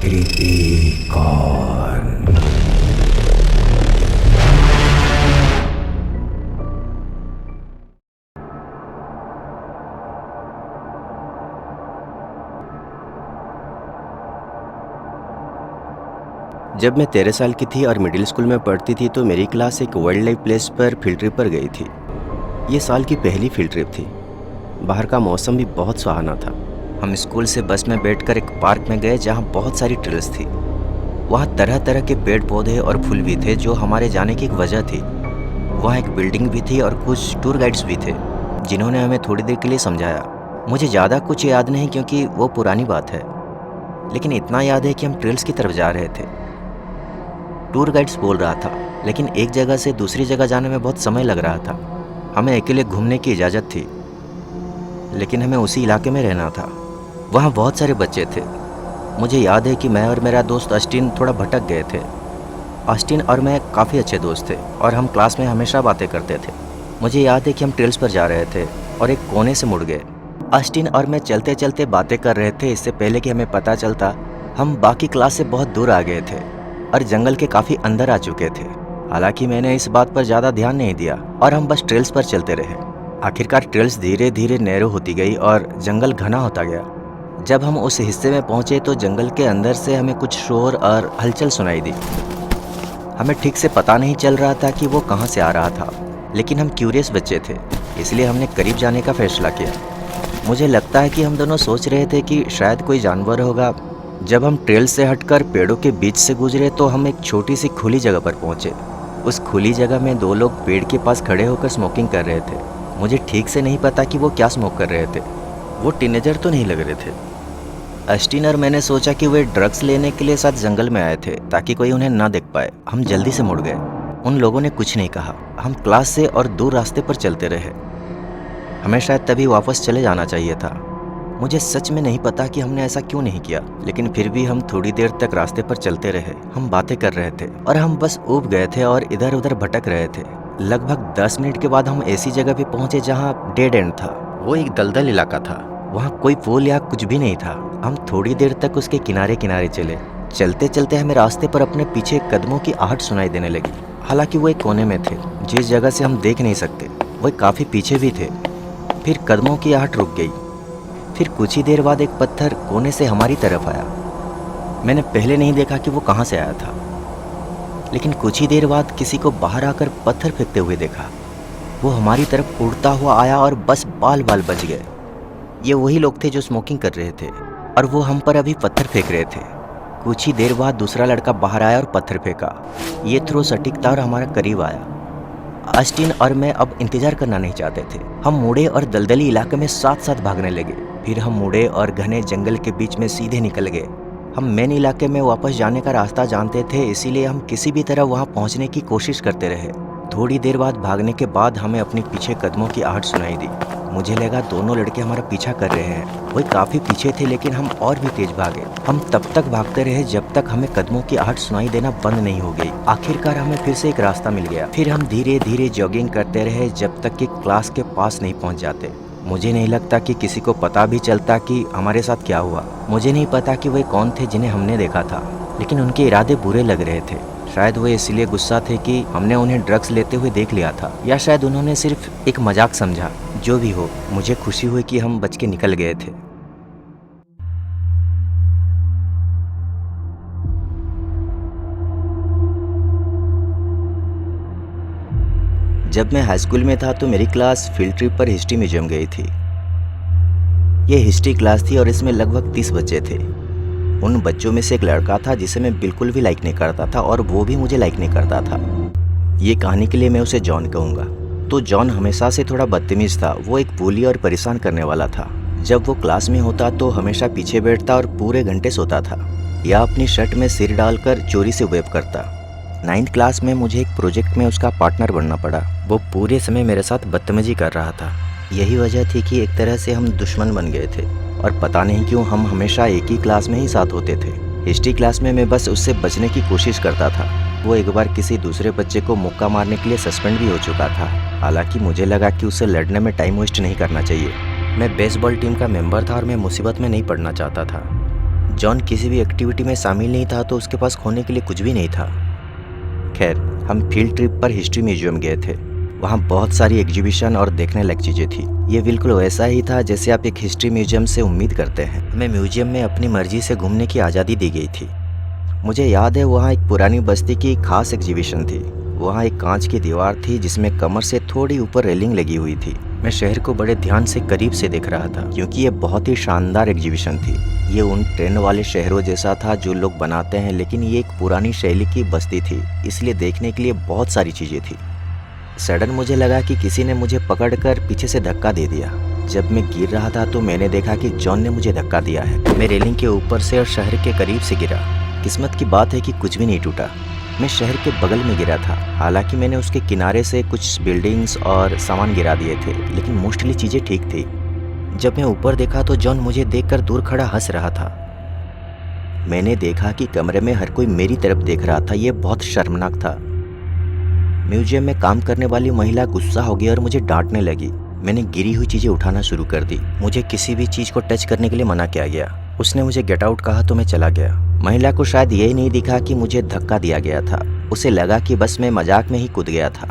कृति कौन। जब मैं 13 साल की थी और मिडिल स्कूल में पढ़ती थी तो मेरी क्लास एक वाइल्ड लाइफ प्लेस पर फील्ड ट्रिप पर गई थी। ये साल की पहली फील्ड ट्रिप थी। बाहर का मौसम भी बहुत सुहाना था। हम स्कूल से बस में बैठकर एक पार्क में गए जहाँ बहुत सारी ट्रेल्स थी। वहाँ तरह तरह के पेड़ पौधे और फूल भी थे जो हमारे जाने की एक वजह थी। वहाँ एक बिल्डिंग भी थी और कुछ टूर गाइड्स भी थे जिन्होंने हमें थोड़ी देर के लिए समझाया। मुझे ज़्यादा कुछ याद नहीं क्योंकि वो पुरानी बात है, लेकिन इतना याद है कि हम ट्रेल्स की तरफ जा रहे थे। टूर गाइड्स बोल रहा था, लेकिन एक जगह से दूसरी जगह जाने में बहुत समय लग रहा था। हमें अकेले घूमने की इजाज़त थी, लेकिन हमें उसी इलाके में रहना था। वहाँ बहुत सारे बच्चे थे। मुझे याद है कि मैं और मेरा दोस्त अस्टिन थोड़ा भटक गए थे। अस्टिन और मैं काफ़ी अच्छे दोस्त थे और हम क्लास में हमेशा बातें करते थे। मुझे याद है कि हम ट्रेल्स पर जा रहे थे और एक कोने से मुड़ गए। अस्टिन और मैं चलते चलते बातें कर रहे थे। इससे पहले कि हमें पता चलता हम बाकी क्लास से बहुत दूर आ गए थे और जंगल के काफ़ी अंदर आ चुके थे। हालांकि मैंने इस बात पर ज़्यादा ध्यान नहीं दिया और हम बस ट्रेल्स पर चलते रहे। आखिरकार ट्रेल्स धीरे धीरे नैरो होती गई और जंगल घना होता गया। जब हम उस हिस्से में पहुंचे तो जंगल के अंदर से हमें कुछ शोर और हलचल सुनाई दी। हमें ठीक से पता नहीं चल रहा था कि वो कहाँ से आ रहा था, लेकिन हम क्यूरियस बच्चे थे, इसलिए हमने करीब जाने का फैसला किया। मुझे लगता है कि हम दोनों सोच रहे थे कि शायद कोई जानवर होगा। जब हम ट्रेल से हटकर पेड़ों के बीच से गुजरे तो हम एक छोटी सी खुली जगह पर पहुंचे। उस खुली जगह में दो लोग पेड़ के पास खड़े होकर स्मोकिंग कर रहे थे। मुझे ठीक से नहीं पता कि वो क्या स्मोक कर रहे थे। वो टीनेजर तो नहीं लग रहे थे। अस्टिन और मैंने सोचा कि वे ड्रग्स लेने के लिए साथ जंगल में आए थे ताकि कोई उन्हें ना देख पाए। हम जल्दी से मुड़ गए। उन लोगों ने कुछ नहीं कहा। हम क्लास से और दूर रास्ते पर चलते रहे। हमें शायद तभी वापस चले जाना चाहिए था। मुझे सच में नहीं पता कि हमने ऐसा क्यों नहीं किया, लेकिन फिर भी हम थोड़ी देर तक रास्ते पर चलते रहे। हम बातें कर रहे थे और हम बस ऊब गए थे और इधर उधर भटक रहे थे। लगभग 10 मिनट के बाद हम ऐसी जगह पे पहुंचे जहां डेड एंड था। वो एक दलदल इलाका था। वहां कोई पुल या कुछ भी नहीं था। हम थोड़ी देर तक उसके किनारे किनारे चले। चलते चलते हमें रास्ते पर अपने पीछे कदमों की आहट सुनाई देने लगी। हालांकि वो एक कोने में थे जिस जगह से हम देख नहीं सकते। वो काफ़ी पीछे भी थे। फिर कदमों की आहट रुक गई। फिर कुछ ही देर बाद एक पत्थर कोने से हमारी तरफ आया। मैंने पहले नहीं देखा कि वो कहाँ से आया था, लेकिन कुछ ही देर बाद किसी को बाहर आकर पत्थर फेंकते हुए देखा। वो हमारी तरफ उड़ता हुआ आया और बस बाल बाल बच गए। ये वही लोग थे जो स्मोकिंग कर रहे थे और वो हम पर अभी पत्थर फेंक रहे थे। कुछ ही देर बाद दूसरा लड़का बाहर आया और पत्थर फेंका। ये थ्रो सटीक था और हमारा करीब आया। अस्टिन और मैं अब इंतजार करना नहीं चाहते थे। हम मुड़े और दलदली इलाके में साथ साथ भागने लगे। फिर हम मुड़े और घने जंगल के बीच में सीधे निकल गए। हम मेन इलाके में वापस जाने का रास्ता जानते थे, इसीलिए हम किसी भी तरह वहां पहुंचने की कोशिश करते रहे। थोड़ी देर बाद भागने के बाद हमें अपने पीछे कदमों की आहट सुनाई दी। मुझे लगा दोनों लड़के हमारा पीछा कर रहे हैं। वो काफ़ी पीछे थे, लेकिन हम और भी तेज भागे। हम तब तक भागते रहे जब तक हमें कदमों की आहट सुनाई देना बंद नहीं हो गई। आखिरकार हमें फिर से एक रास्ता मिल गया। फिर हम धीरे धीरे जॉगिंग करते रहे जब तक कि क्लास के पास नहीं पहुंच जाते। मुझे नहीं लगता कि किसी को पता भी चलता कि हमारे साथ क्या हुआ। मुझे नहीं पता कि वे कौन थे जिन्हें हमने देखा था, लेकिन उनके इरादे बुरे लग रहे थे। शायद वो इसलिए गुस्सा थे कि हमने उन्हें ड्रग्स लेते हुए देख लिया था, या शायद उन्होंने सिर्फ एक मजाक समझा। जो भी हो, मुझे खुशी हुई कि हम बच के निकल गए थे। जब मैं हाई स्कूल में था तो मेरी क्लास फील्ड ट्रिप पर हिस्ट्री म्यूजियम गई थी। ये हिस्ट्री क्लास थी और इसमें लगभग 30 बच्चे थे। उन बच्चों में से एक लड़का था जिसे मैं बिल्कुल भी लाइक नहीं करता था और वो भी मुझे लाइक नहीं करता था। ये कहानी के लिए मैं उसे जॉन कहूँगा। तो जॉन हमेशा से थोड़ा बदतमीज था। वो एक बुली और परेशान करने वाला था। जब वो क्लास में होता तो हमेशा पीछे बैठता और पूरे घंटे सोता था, या अपनी शर्ट में सिर डालकर चोरी से वेब करता। 9th क्लास में मुझे एक प्रोजेक्ट में उसका पार्टनर बनना पड़ा। वो पूरे समय मेरे साथ बदतमीजी कर रहा था। यही वजह थी कि एक तरह से हम दुश्मन बन गए थे, और पता नहीं क्यों हम हमेशा एक ही क्लास में ही साथ होते थे। हिस्ट्री क्लास में मैं बस उससे बचने की कोशिश करता था। वो एक बार किसी दूसरे बच्चे को मुक्का मारने के लिए सस्पेंड भी हो चुका था। हालांकि मुझे लगा कि उसे लड़ने में टाइम वेस्ट नहीं करना चाहिए। मैं बेसबॉल टीम का मेंबर था और मैं मुसीबत में नहीं पड़ना चाहता था। जॉन किसी भी एक्टिविटी में शामिल नहीं था तो उसके पास खोने के लिए कुछ भी नहीं था। खैर, हम फील्ड ट्रिप पर हिस्ट्री म्यूजियम गए थे। वहाँ बहुत सारी एग्जीबिशन और देखने लायक चीज़ें थी। ये बिल्कुल वैसा ही था जैसे आप एक हिस्ट्री म्यूजियम से उम्मीद करते हैं। हमें म्यूजियम में अपनी मर्जी से घूमने की आज़ादी दी गई थी। मुझे याद है वहाँ एक पुरानी बस्ती की खास एग्जीबिशन थी। वहाँ एक कांच की दीवार थी जिसमें कमर से थोड़ी ऊपर रेलिंग लगी हुई थी। मैं शहर को बड़े ध्यान से करीब से देख रहा था क्योंकि ये बहुत ही शानदार एग्जीबिशन थी। ये उन ट्रेन वाले शहरों जैसा था जो लोग बनाते हैं, लेकिन ये एक पुरानी शैली की बस्ती थी, इसलिए देखने के लिए बहुत सारी चीज़ें थी। सडन मुझे लगा कि किसी ने मुझे पकड़कर पीछे से धक्का दे दिया। जब मैं गिर रहा था तो मैंने देखा कि जॉन ने मुझे धक्का दिया है। मैं रेलिंग के ऊपर से और शहर के करीब से गिरा। किस्मत की बात है कि कुछ भी नहीं टूटा। मैं शहर के बगल में गिरा था। हालांकि मैंने उसके किनारे से कुछ बिल्डिंग्स और सामान गिरा दिए थे, लेकिन मोस्टली चीज़ें ठीक थी। जब मैं ऊपर देखा तो जॉन मुझे देखकर दूर खड़ा हंस रहा था। मैंने देखा कि कमरे में हर कोई मेरी तरफ देख रहा था। यह बहुत शर्मनाक था। म्यूजियम में काम करने वाली महिला गुस्सा हो गई और मुझे डांटने लगी। मैंने गिरी हुई चीज़ें उठाना शुरू कर दी। मुझे किसी भी चीज़ को टच करने के लिए मना किया गया। उसने मुझे गेट आउट कहा तो मैं चला गया। महिला को शायद यही नहीं दिखा कि मुझे धक्का दिया गया था। उसे लगा कि बस मैं मजाक में ही कूद गया था।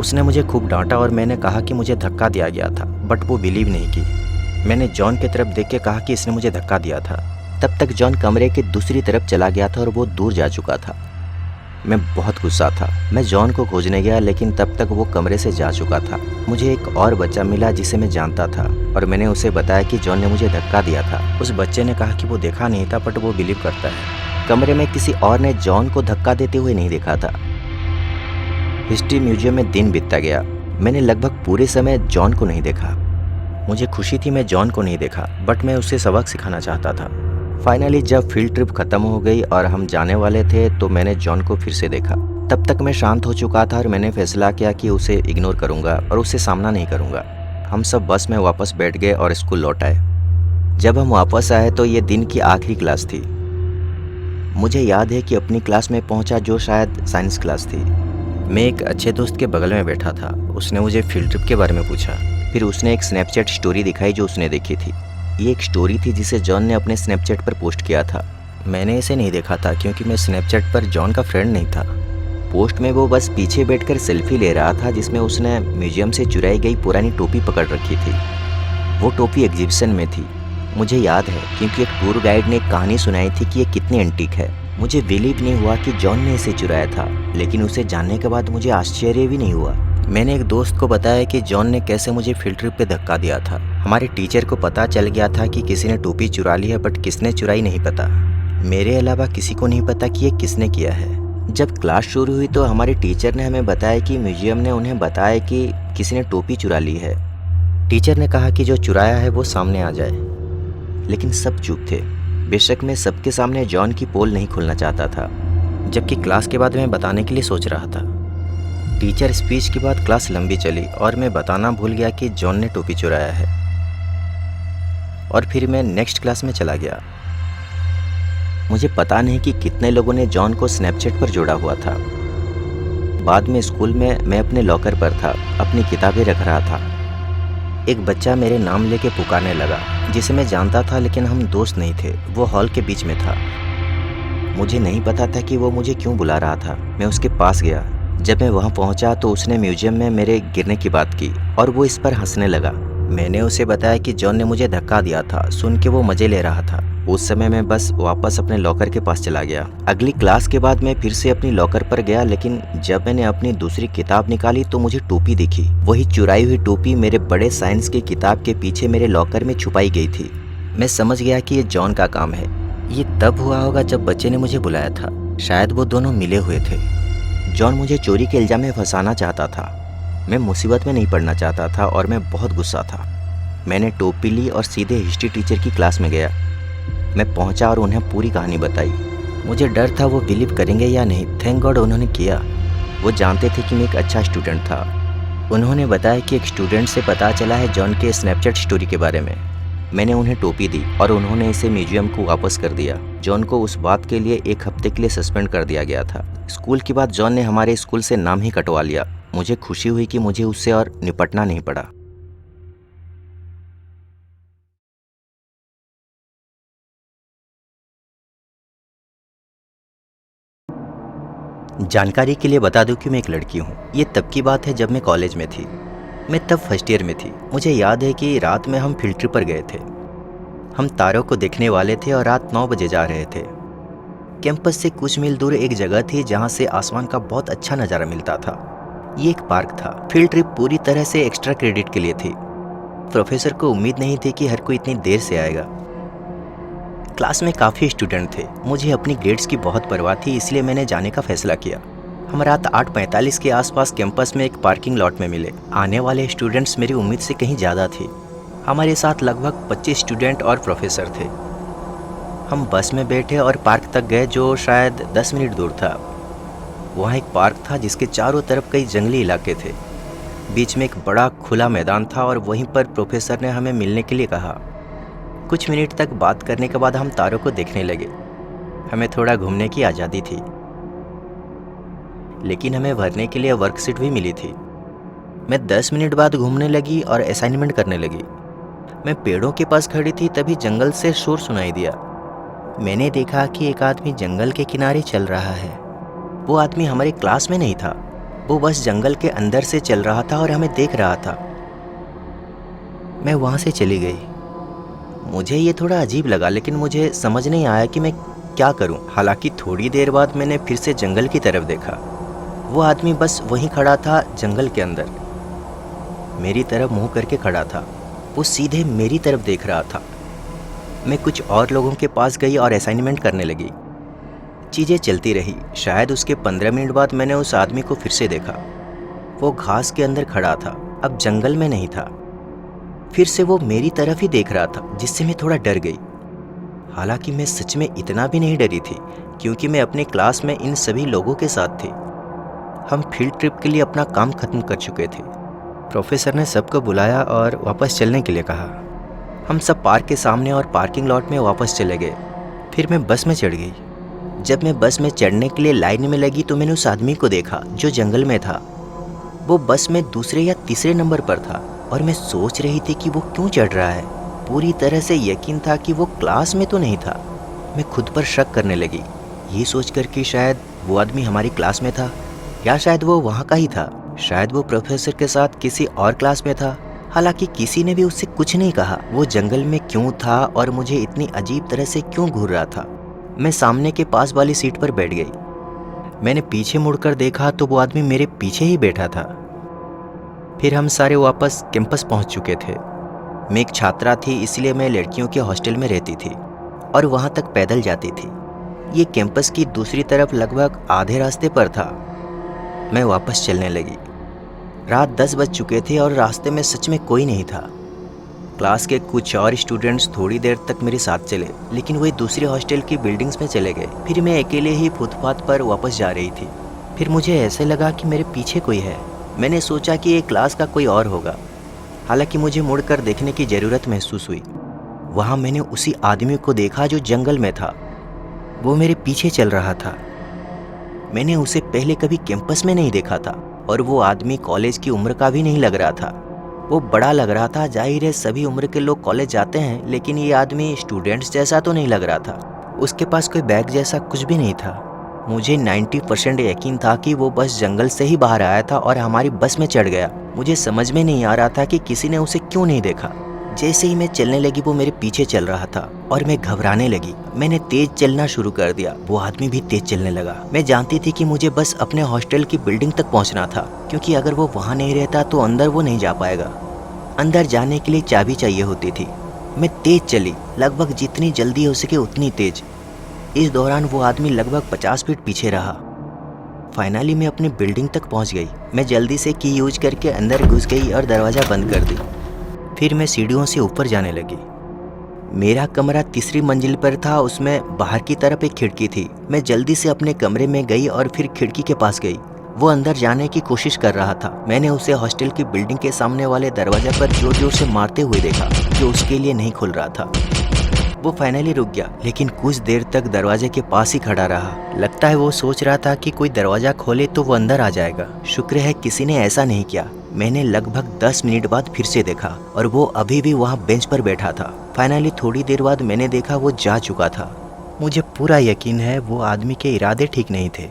उसने मुझे खूब डांटा और मैंने कहा कि मुझे धक्का दिया गया था, बट वो बिलीव नहीं की। मैंने जॉन की तरफ देख के कहा कि इसने मुझे धक्का दिया था। तब तक जॉन कमरे के दूसरी तरफ चला गया था और वो दूर जा चुका था। मैं बहुत गुस्सा था। मैं जॉन को खोजने गया, लेकिन तब तक वो कमरे से जा चुका था। मुझे एक और बच्चा मिला जिसे मैं जानता था और मैंने उसे बताया कि जॉन ने मुझे धक्का दिया था। उस बच्चे ने कहा कि वो देखा नहीं था, बट वो बिलीव करता है। कमरे में किसी और ने जॉन को धक्का देते हुए नहीं देखा था। हिस्ट्री म्यूजियम में दिन बीतता गया। मैंने लगभग पूरे समय जॉन को नहीं देखा। मुझे खुशी थी मैं जॉन को नहीं देखा, बट मैं उसे सबक सिखाना चाहता था। फाइनली जब फील्ड ट्रिप खत्म हो गई और हम जाने वाले थे तो मैंने जॉन को फिर से देखा। तब तक मैं शांत हो चुका था और मैंने फैसला किया कि उसे इग्नोर करूंगा और उससे सामना नहीं करूंगा। हम सब बस में वापस बैठ गए और स्कूल लौट आए। जब हम वापस आए तो ये दिन की आखिरी क्लास थी। मुझे याद है कि अपनी क्लास में पहुंचा जो शायद साइंस क्लास थी। मैं एक अच्छे दोस्त के बगल में बैठा था। उसने मुझे फील्ड ट्रिप के बारे में पूछा। फिर उसने एक स्नैपचैट स्टोरी दिखाई जो उसने देखी थी। ये एक स्टोरी थी जिसे जॉन ने अपने स्नैपचैट पर पोस्ट किया था। मैंने इसे नहीं देखा था क्योंकि मैं स्नैपचैट पर जॉन का फ्रेंड नहीं था। पोस्ट में वो बस पीछे बैठकर सेल्फी ले रहा था जिसमें उसने म्यूजियम से चुराई गई पुरानी टोपी पकड़ रखी थी। वो टोपी एग्जीबिशन में थी। मुझे याद है क्योंकि एक टूर गाइड ने एक कहानी सुनाई थी कि ये कितनी एंटीक है। मुझे बिलीव नहीं हुआ कि जॉन ने इसे चुराया था, लेकिन उसे जानने के बाद मुझे आश्चर्य भी नहीं हुआ। मैंने एक दोस्त को बताया कि जॉन ने कैसे मुझे फील्ड ट्रिप पे धक्का दिया था। हमारे टीचर को पता चल गया था कि किसी ने टोपी चुरा ली है, बट किसने चुराई नहीं पता। मेरे अलावा किसी को नहीं पता कि ये किसने किया है। जब क्लास शुरू हुई तो हमारे टीचर ने हमें बताया कि म्यूजियम ने उन्हें बताया कि किसी ने टोपी चुरा ली है। टीचर ने कहा कि जो चुराया है वो सामने आ जाए, लेकिन सब चुप थे। बेशक मैं सबके सामने जॉन की पोल नहीं खोलना चाहता था, जबकि क्लास के बाद मैं बताने के लिए सोच रहा था। टीचर स्पीच के बाद क्लास लंबी चली और मैं बताना भूल गया कि जॉन ने टोपी चुराया है, और फिर मैं नेक्स्ट क्लास में चला गया। मुझे पता नहीं कि कितने लोगों ने जॉन को स्नैपचैट पर जोड़ा हुआ था। बाद में स्कूल में मैं अपने लॉकर पर था, अपनी किताबें रख रहा था। एक बच्चा मेरे नाम लेके पुकारने लगा, जिसे मैं जानता था लेकिन हम दोस्त नहीं थे। वो हॉल के बीच में था। मुझे नहीं पता था कि वो मुझे क्यों बुला रहा था। मैं उसके पास गया। जब मैं वहाँ पहुँचा तो उसने म्यूजियम में मेरे गिरने की बात की और वो इस पर हंसने लगा। मैंने उसे बताया कि जॉन ने मुझे धक्का दिया था। सुन के वो मज़े ले रहा था। उस समय मैं बस वापस अपने लॉकर के पास चला गया। अगली क्लास के बाद मैं फिर से अपनी लॉकर पर गया, लेकिन जब मैंने अपनी दूसरी किताब निकाली तो मुझे टोपी दिखी। वही चुराई हुई टोपी मेरे बड़े साइंस की किताब के पीछे मेरे लॉकर में छुपाई गई थी। मैं समझ गया कि ये जॉन का काम है। ये तब हुआ होगा जब बच्चे ने मुझे बुलाया था। शायद वो दोनों मिले हुए थे। जॉन मुझे चोरी के इल्जाम में फंसाना चाहता था। मैं मुसीबत में नहीं पड़ना चाहता था और मैं बहुत गुस्सा था। मैंने टोपी ली और सीधे हिस्ट्री टीचर की क्लास में गया। मैं पहुंचा और उन्हें पूरी कहानी बताई। मुझे डर था वो बिलीव करेंगे या नहीं। थैंक गॉड उन्होंने किया। वो जानते थे कि मैं एक अच्छा स्टूडेंट था। उन्होंने बताया कि एक स्टूडेंट से पता चला है जॉन के स्नैपचैट स्टोरी के बारे में। मैंने उन्हें टोपी दी और उन्होंने इसे म्यूजियम को वापस कर दिया। जॉन को उस बात के लिए 1 हफ्ते के लिए सस्पेंड कर दिया गया था। स्कूल के बाद जॉन ने हमारे स्कूल से नाम ही कटवा लिया। मुझे खुशी हुई कि मुझे उससे और निपटना नहीं पड़ा। जानकारी के लिए बता दूं कि मैं एक लड़की हूँ। ये तब की बात है जब मैं कॉलेज में थी। मैं तब फर्स्ट ईयर में थी। मुझे याद है कि रात में हम फील्ड ट्रिप पर गए थे। हम तारों को देखने वाले थे और रात 9 बजे जा रहे थे। कैंपस से कुछ मील दूर एक जगह थी जहाँ से आसमान का बहुत अच्छा नज़ारा मिलता था। ये एक पार्क था। फील्ड ट्रिप पूरी तरह से एक्स्ट्रा क्रेडिट के लिए थी। प्रोफेसर को उम्मीद नहीं थी कि हर कोई इतनी देर से आएगा। क्लास में काफ़ी स्टूडेंट थे। मुझे अपनी ग्रेड्स की बहुत परवाह थी, इसलिए मैंने जाने का फैसला किया। हम रात 8:45 के आसपास कैंपस में एक पार्किंग लॉट में मिले। आने वाले स्टूडेंट्स मेरी उम्मीद से कहीं ज़्यादा थे। हमारे साथ लगभग 25 स्टूडेंट और प्रोफेसर थे। हम बस में बैठे और पार्क तक गए, जो शायद 10 मिनट दूर था। वहाँ एक पार्क था जिसके चारों तरफ कई जंगली इलाके थे। बीच में एक बड़ा खुला मैदान था और वहीं पर प्रोफेसर ने हमें मिलने के लिए कहा। कुछ मिनट तक बात करने के बाद हम तारों को देखने लगे। हमें थोड़ा घूमने की आज़ादी थी, लेकिन हमें भरने के लिए वर्कशीट भी मिली थी। मैं 10 मिनट बाद घूमने लगी और असाइनमेंट करने लगी। मैं पेड़ों के पास खड़ी थी, तभी जंगल से शोर सुनाई दिया। मैंने देखा कि एक आदमी जंगल के किनारे चल रहा है। वो आदमी हमारे क्लास में नहीं था। वो बस जंगल के अंदर से चल रहा था और हमें देख रहा था। मैं वहाँ से चली गई। मुझे ये थोड़ा अजीब लगा, लेकिन मुझे समझ नहीं आया कि मैं क्या करूं। हालांकि थोड़ी देर बाद मैंने फिर से जंगल की तरफ देखा। वो आदमी बस वहीं खड़ा था, जंगल के अंदर, मेरी तरफ मुंह करके खड़ा था। वो सीधे मेरी तरफ देख रहा था। मैं कुछ और लोगों के पास गई और असाइनमेंट करने लगी। चीज़ें चलती रही। शायद उसके 15 मिनट बाद मैंने उस आदमी को फिर से देखा। वो घास के अंदर खड़ा था, अब जंगल में नहीं था। फिर से वो मेरी तरफ ही देख रहा था, जिससे मैं थोड़ा डर गई। हालांकि मैं सच में इतना भी नहीं डरी थी, क्योंकि मैं अपने क्लास में इन सभी लोगों के साथ थी। हम फील्ड ट्रिप के लिए अपना काम खत्म कर चुके थे। प्रोफेसर ने सबको बुलाया और वापस चलने के लिए कहा। हम सब पार्क के सामने और पार्किंग लॉट में वापस चले गए। फिर मैं बस में चढ़ गई। जब मैं बस में चढ़ने के लिए लाइन में लगी तो मैंने उस आदमी को देखा जो जंगल में था। वो बस में दूसरे या तीसरे नंबर पर था और मैं सोच रही थी कि वो क्यों चढ़ रहा है। पूरी तरह से यकीन था कि वो क्लास में तो नहीं था। मैं खुद पर शक करने लगी, ये सोचकर कि शायद वो आदमी हमारी क्लास में था, या शायद वो वहाँ का ही था। शायद वो प्रोफेसर के साथ किसी और क्लास में था। हालांकि किसी ने भी उससे कुछ नहीं कहा वो जंगल में क्यों था और मुझे इतनी अजीब तरह से क्यों घूर रहा था। मैं सामने के पास वाली सीट पर बैठ गई। मैंने पीछे मुड़कर देखा तो वो आदमी मेरे पीछे ही बैठा था। फिर हम सारे वापस कैंपस पहुंच चुके थे। मैं एक छात्रा थी, इसलिए मैं लड़कियों के हॉस्टल में रहती थी और वहां तक पैदल जाती थी। ये कैंपस की दूसरी तरफ लगभग आधे रास्ते पर था। मैं वापस चलने लगी। रात 10 बज चुके थे और रास्ते में सच में कोई नहीं था। क्लास के कुछ और स्टूडेंट्स थोड़ी देर तक मेरे साथ चले, लेकिन वे दूसरे हॉस्टल की बिल्डिंग्स में चले गए। फिर मैं अकेले ही फुटपाथ पर वापस जा रही थी। फिर मुझे ऐसे लगा कि मेरे पीछे कोई है। मैंने सोचा कि ये क्लास का कोई और होगा। हालांकि मुझे मुड़कर देखने की ज़रूरत महसूस हुई। वहाँ मैंने उसी आदमी को देखा जो जंगल में था। वो मेरे पीछे चल रहा था। मैंने उसे पहले कभी कैंपस में नहीं देखा था और वो आदमी कॉलेज की उम्र का भी नहीं लग रहा था। वो बड़ा लग रहा था। जाहिर है सभी उम्र के लोग कॉलेज जाते हैं, लेकिन ये आदमी स्टूडेंट्स जैसा तो नहीं लग रहा था। उसके पास कोई बैग जैसा कुछ भी नहीं था। मुझे 90% यकीन था कि वो बस जंगल से ही बाहर आया था और हमारी बस में चढ़ गया। मुझे समझ में नहीं आ रहा था कि किसी ने उसे क्यों नहीं देखा। जैसे ही मैं चलने लगी वो मेरे पीछे चल रहा था और मैं घबराने लगी। मैंने तेज चलना शुरू कर दिया। वो आदमी भी तेज चलने लगा। मैं जानती थी कि मुझे बस अपने हॉस्टल की बिल्डिंग तक पहुंचना था, क्योंकि अगर वो वहां नहीं रहता तो अंदर वो नहीं जा पाएगा। अंदर जाने के लिए चाबी चाहिए होती थी। मैं तेज चली, लगभग जितनी जल्दी हो सके उतनी तेज। इस दौरान वो आदमी लगभग 50 फीट पीछे रहा। फाइनली मैं अपनी बिल्डिंग तक पहुंच गई। मैं जल्दी से की यूज करके अंदर घुस गई और दरवाज़ा बंद कर दी। फिर मैं सीढ़ियों से ऊपर जाने लगी। मेरा कमरा तीसरी मंजिल पर था। उसमें बाहर की तरफ एक खिड़की थी। मैं जल्दी से अपने कमरे में गई और फिर खिड़की के पास गई। वो अंदर जाने की कोशिश कर रहा था। मैंने उसे हॉस्टल की बिल्डिंग के सामने वाले दरवाजे पर जोर जोर से मारते हुए देखा, जो उसके लिए नहीं खुल रहा था। वो फाइनली रुक गया, लेकिन कुछ देर तक दरवाजे के पास ही खड़ा रहा। लगता है वो सोच रहा था कि कोई दरवाजा खोले तो वो अंदर आ जाएगा। शुक्र है किसी ने ऐसा नहीं किया। मैंने लगभग 10 मिनट बाद फिर से देखा और वो अभी भी वहाँ बेंच पर बैठा था। फाइनली थोड़ी देर बाद मैंने देखा वो जा चुका था। मुझे पूरा यकीन है वो आदमी के इरादे ठीक नहीं थे।